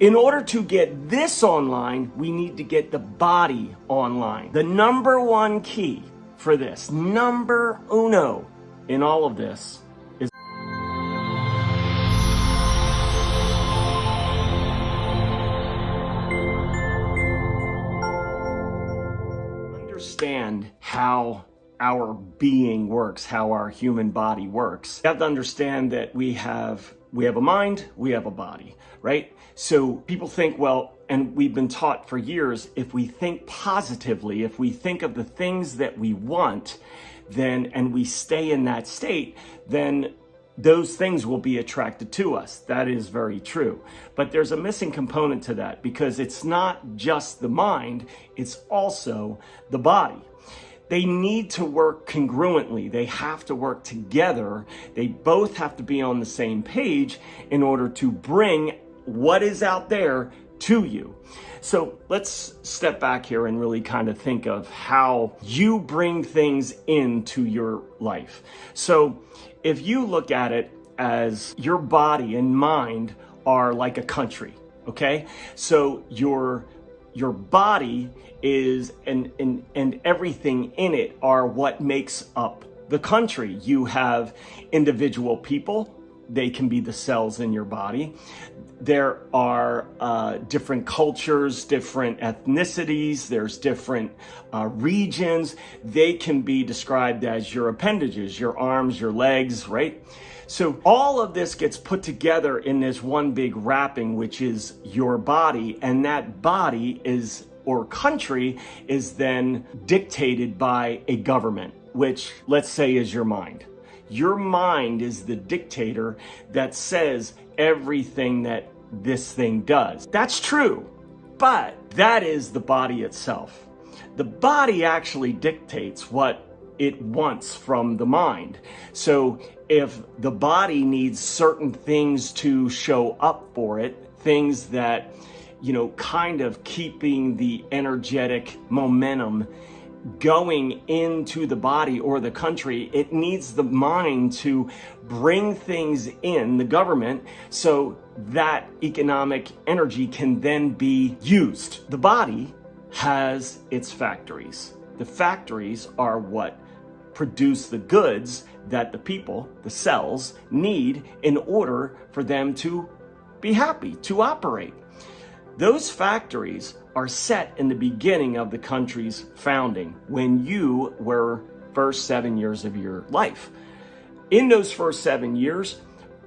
In order to get this online, we need to get the body online. The number one key for this, number uno in all of this, is understand how our being works, how our human body works. You have to understand that we have a mind, we have a body, right? So people think, well, and we've been taught for years, if we think positively, if we think of the things that we want, then, and we stay in that state, then those things will be attracted to us. That is very true. But there's a missing component to that, because it's not just the mind, it's also the body. They need to work congruently. They have to work together. They both have to be on the same page in order to bring what is out there to you. So let's step back here and really kind of think of how you bring things into your life. So if you look at it as your body and mind are like a country, okay? So your body is and everything in it are what makes up the country. You have individual people. They can be the cells in your body. There are different cultures, different ethnicities, there's different regions. They can be described as your appendages, your arms, your legs, right? So all of this gets put together in this one big wrapping, which is your body, and that body is, or country, is then dictated by a government, which let's say is your mind. Your mind is the dictator that says everything that this thing does. That's true, but that is the body itself. The body actually dictates what it wants from the mind. So if the body needs certain things to show up for it, things that, kind of keeping the energetic momentum going into the body or the country, it needs the mind to bring things in, the government, so that economic energy can then be used. The body has its factories. The factories are what produce the goods that the people, the cells, need in order for them to be happy, to operate. Those factories are set in the beginning of the country's founding, when you were first 7 years of your life. In those first 7 years,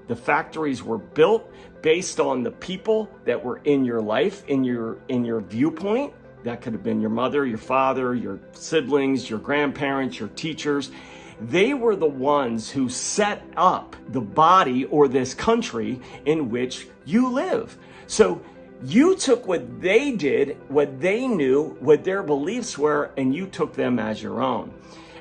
the factories were built based on the people that were in your life, in your viewpoint. That could have been your mother, your father, your siblings, your grandparents, your teachers. They were the ones who set up the body or this country in which you live. So you took what they did, what they knew, what their beliefs were, and you took them as your own.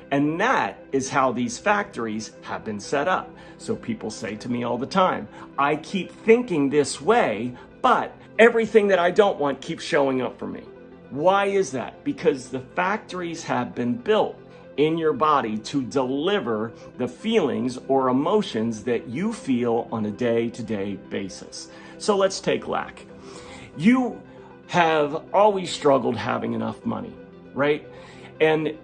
And that is how these factories have been set up. So people say to me all the time, I keep thinking this way, but everything that I don't want keeps showing up for me. Why is that? Because the factories have been built in your body to deliver the feelings or emotions that you feel on a day-to-day basis. So let's take lack. You have always struggled having enough money, right? And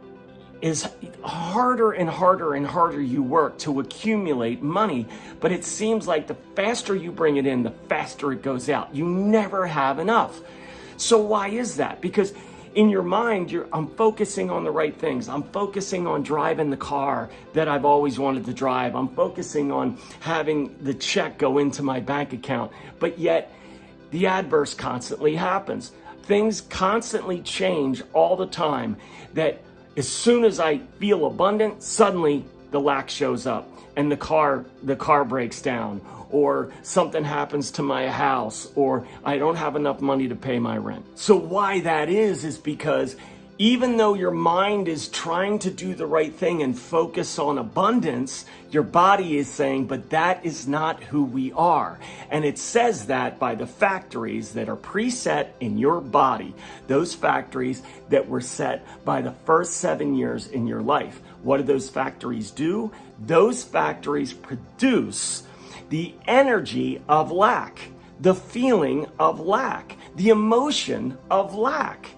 is harder and harder and harder you work to accumulate money, but it seems like the faster you bring it in, the faster it goes out. You never have enough. So why is that? Because in your mind, I'm focusing on the right things. I'm focusing on driving the car that I've always wanted to drive. I'm focusing on having the check go into my bank account, but yet the adverse constantly happens. Things constantly change all the time, that as soon as I feel abundant, suddenly the lack shows up and the car breaks down, or something happens to my house, or I don't have enough money to pay my rent. So why that is because even though your mind is trying to do the right thing and focus on abundance, your body is saying, but that is not who we are. And it says that by the factories that are preset in your body, those factories that were set by the first 7 years in your life. What do those factories do? Those factories produce the energy of lack. the feeling of lack, the emotion of lack.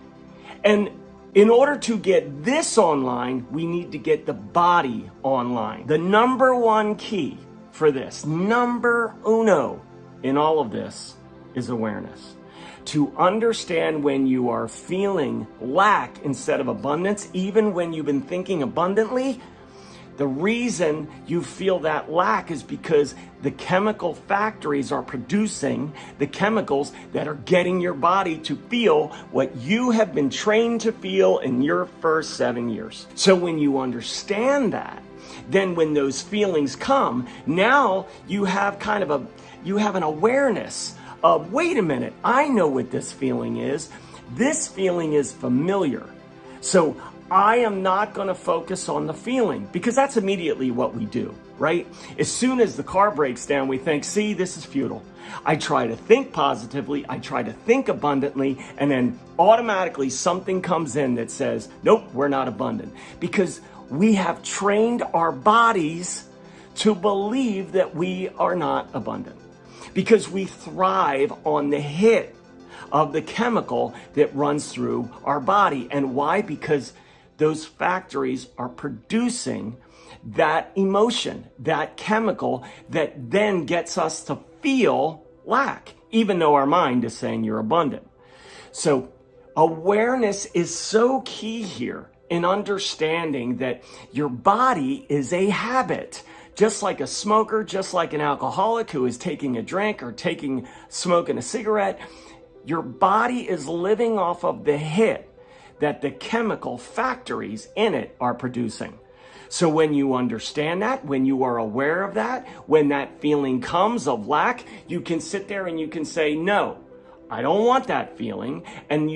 And in order to get this online, we need to get the body online. The number one key for this, number uno in all of this, is awareness. To understand when you are feeling lack instead of abundance, even when you've been thinking abundantly, the reason you feel that lack is because the chemical factories are producing the chemicals that are getting your body to feel what you have been trained to feel in your first 7 years. So when you understand that, then when those feelings come, now you have an awareness of, wait a minute, I know what this feeling is. This feeling is familiar. So I am not going to focus on the feeling, because that's immediately what we do, right? As soon as the car breaks down, we think, see, this is futile. I try to think positively, I try to think abundantly, and then automatically something comes in that says, nope, we're not abundant. Because we have trained our bodies to believe that we are not abundant. Because we thrive on the hit of the chemical that runs through our body. And why? Because those factories are producing that emotion, that chemical that then gets us to feel lack, even though our mind is saying you're abundant. So awareness is so key here in understanding that your body is a habit. Just like a smoker, just like an alcoholic who is taking a drink or smoking a cigarette, your body is living off of the hit that the chemical factories in it are producing. So when you understand that, when you are aware of that, when that feeling comes of lack, you can sit there and you can say, no, I don't want that feeling. And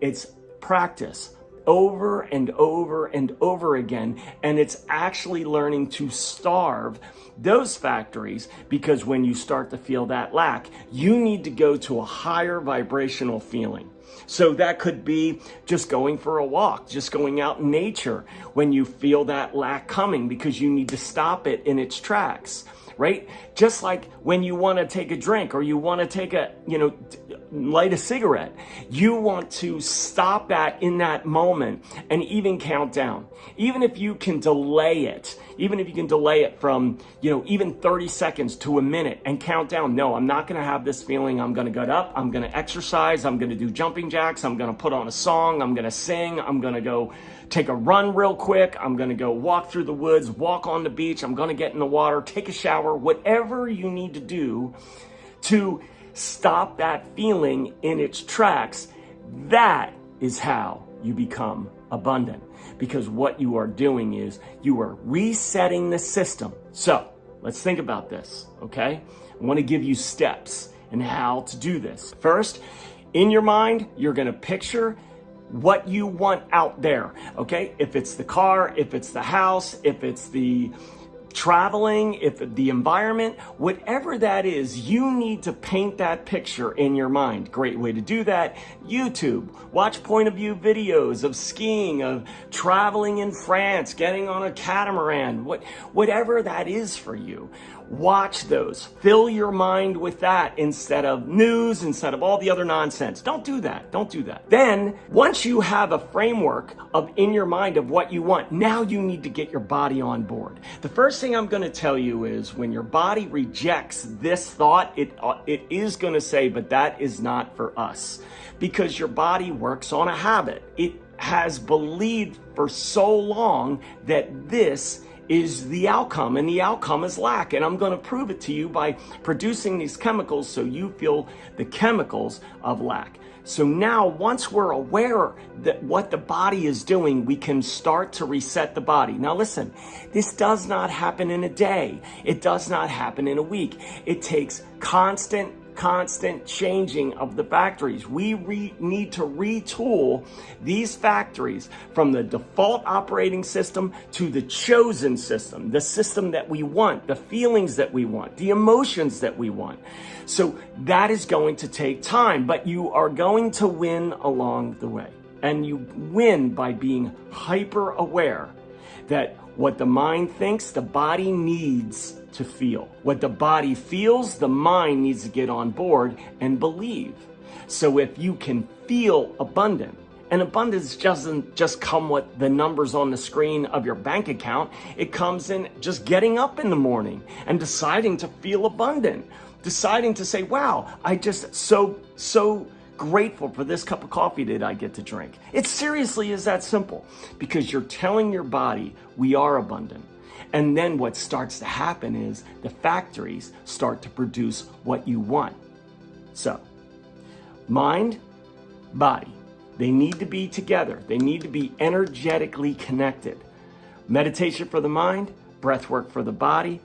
it's practice over and over and over again. And it's actually learning to starve those factories, because when you start to feel that lack, you need to go to a higher vibrational feeling. So that could be just going for a walk, just going out in nature when you feel that lack coming, because you need to stop it in its tracks, right? Just like when you want to take a drink or you want to light a cigarette, you want to stop that in that moment and even count down. Even if you can delay it, from, even 30 seconds to a minute and count down. No, I'm not going to have this feeling. I'm going to get up. I'm going to exercise. I'm going to do jumping jacks. I'm going to put on a song. I'm going to sing. I'm going to go take a run real quick. I'm going to go walk through the woods, walk on the beach. I'm going to get in the water, take a shower, whatever you need to do to stop that feeling in its tracks. That is how you become abundant, because what you are doing is you are resetting the system. So let's think about this, okay? I want to give you steps in how to do this. First, in your mind, you're going to picture what you want out there, okay? If it's the car, if it's the house, if it's the traveling, if the environment, whatever that is, you need to paint that picture in your mind. Great way to do that, YouTube. Watch point of view videos of skiing, of traveling in France, getting on a catamaran, whatever that is for you. Watch those. Fill your mind with that instead of news, instead of all the other nonsense. Don't do that. Don't do that. Then, once you have a framework in your mind of what you want, now you need to get your body on board. The first thing I'm going to tell you is when your body rejects this thought, it is going to say, but that is not for us. Because your body works on a habit. It has believed for so long that this is the outcome, and the outcome is lack. And I'm going to prove it to you by producing these chemicals so you feel the chemicals of lack. So now, once we're aware that what the body is doing, we can start to reset the body. Now listen, this does not happen in a day. It does not happen in a week. It takes constant changing of the factories. We need to retool these factories from the default operating system to the chosen system, the system that we want, the feelings that we want, the emotions that we want. So that is going to take time, but you are going to win along the way. And you win by being hyper aware that what the mind thinks, the body needs to feel. What the body feels, the mind needs to get on board and believe. So if you can feel abundant, and abundance doesn't just come with the numbers on the screen of your bank account, it comes in just getting up in the morning and deciding to feel abundant, deciding to say, wow, I just so grateful for this cup of coffee that I get to drink. It seriously is that simple, because you're telling your body we are abundant. And then what starts to happen is the factories start to produce what you want. So, mind, body, they need to be together. They need to be energetically connected. Meditation for the mind, breath work for the body,